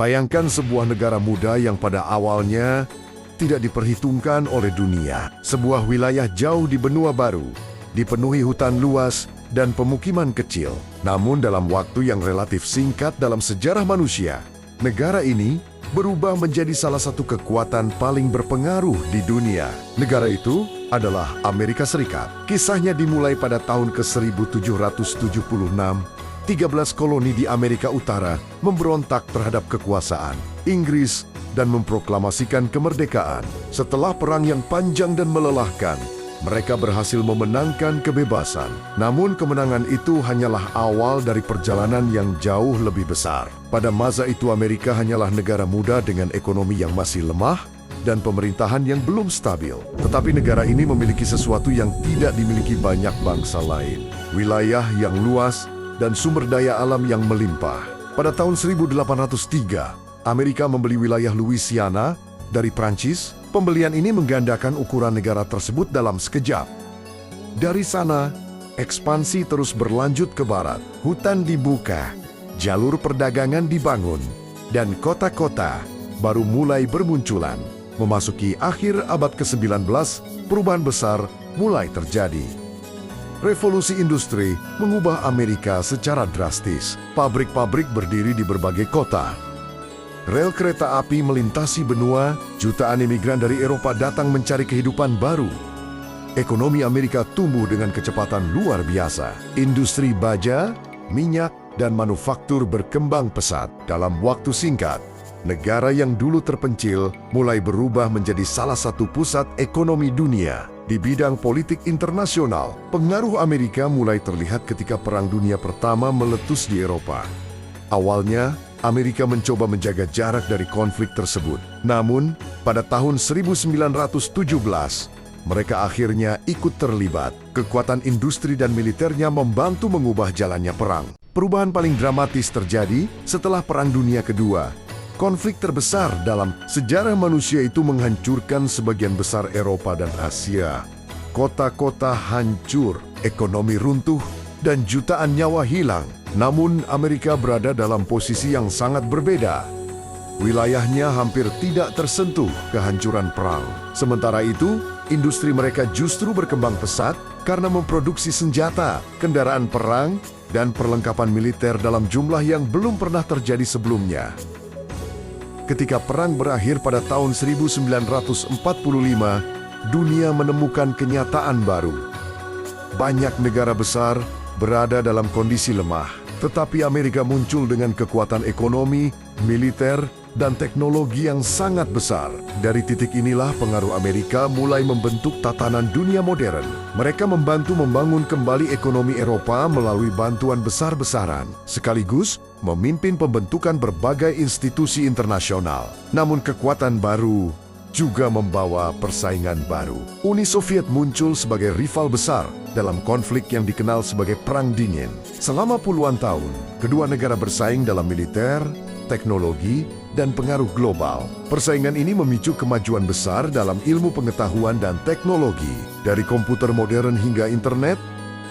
Bayangkan sebuah negara muda yang pada awalnya tidak diperhitungkan oleh dunia. Sebuah wilayah jauh di benua baru, dipenuhi hutan luas dan pemukiman kecil. Namun dalam waktu yang relatif singkat dalam sejarah manusia, negara ini berubah menjadi salah satu kekuatan paling berpengaruh di dunia. Negara itu adalah Amerika Serikat. Kisahnya dimulai pada tahun ke-1776. 13 koloni di Amerika Utara memberontak terhadap kekuasaan Inggris dan memproklamasikan kemerdekaan. Setelah perang yang panjang dan melelahkan, mereka berhasil memenangkan kebebasan. Namun kemenangan itu hanyalah awal dari perjalanan yang jauh lebih besar. Pada masa itu Amerika hanyalah negara muda dengan ekonomi yang masih lemah dan pemerintahan yang belum stabil. Tetapi negara ini memiliki sesuatu yang tidak dimiliki banyak bangsa lain. Wilayah yang luas dan sumber daya alam yang melimpah. Pada tahun 1803, Amerika membeli wilayah Louisiana dari Prancis. Pembelian ini menggandakan ukuran negara tersebut dalam sekejap. Dari sana, ekspansi terus berlanjut ke barat. Hutan dibuka, jalur perdagangan dibangun, dan kota-kota baru mulai bermunculan. Memasuki akhir abad ke-19, perubahan besar mulai terjadi. Revolusi industri mengubah Amerika secara drastis. Pabrik-pabrik berdiri di berbagai kota. Rel kereta api melintasi benua, jutaan imigran dari Eropa datang mencari kehidupan baru. Ekonomi Amerika tumbuh dengan kecepatan luar biasa. Industri baja, minyak, dan manufaktur berkembang pesat. Dalam waktu singkat, negara yang dulu terpencil mulai berubah menjadi salah satu pusat ekonomi dunia. Di bidang politik internasional, pengaruh Amerika mulai terlihat ketika Perang Dunia Pertama meletus di Eropa. Awalnya, Amerika mencoba menjaga jarak dari konflik tersebut. Namun, pada tahun 1917, mereka akhirnya ikut terlibat. Kekuatan industri dan militernya membantu mengubah jalannya perang. Perubahan paling dramatis terjadi setelah Perang Dunia Kedua. Konflik terbesar dalam sejarah manusia itu menghancurkan sebagian besar Eropa dan Asia. Kota-kota hancur, ekonomi runtuh, dan jutaan nyawa hilang. Namun Amerika berada dalam posisi yang sangat berbeda. Wilayahnya hampir tidak tersentuh kehancuran perang. Sementara itu, industri mereka justru berkembang pesat karena memproduksi senjata, kendaraan perang, dan perlengkapan militer dalam jumlah yang belum pernah terjadi sebelumnya. Ketika perang berakhir pada tahun 1945, dunia menemukan kenyataan baru. Banyak negara besar berada dalam kondisi lemah, tetapi Amerika muncul dengan kekuatan ekonomi, militer, dan teknologi yang sangat besar. Dari titik inilah pengaruh Amerika mulai membentuk tatanan dunia modern. Mereka membantu membangun kembali ekonomi Eropa melalui bantuan besar-besaran, sekaligus memimpin pembentukan berbagai institusi internasional. Namun kekuatan baru juga membawa persaingan baru. Uni Soviet muncul sebagai rival besar dalam konflik yang dikenal sebagai Perang Dingin. Selama puluhan tahun, kedua negara bersaing dalam militer, teknologi, dan pengaruh global. Persaingan ini memicu kemajuan besar dalam ilmu pengetahuan dan teknologi. Dari komputer modern hingga internet,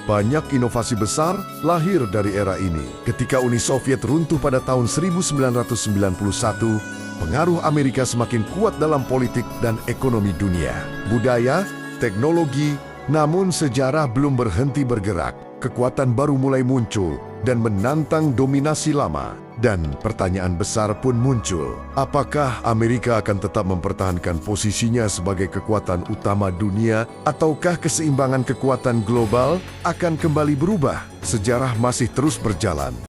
banyak inovasi besar lahir dari era ini. Ketika Uni Soviet runtuh pada tahun 1991, pengaruh Amerika semakin kuat dalam politik dan ekonomi dunia. Budaya, teknologi, namun sejarah belum berhenti bergerak. Kekuatan baru mulai muncul dan menantang dominasi lama. Dan pertanyaan besar pun muncul. Apakah Amerika akan tetap mempertahankan posisinya sebagai kekuatan utama dunia, ataukah keseimbangan kekuatan global akan kembali berubah? Sejarah masih terus berjalan.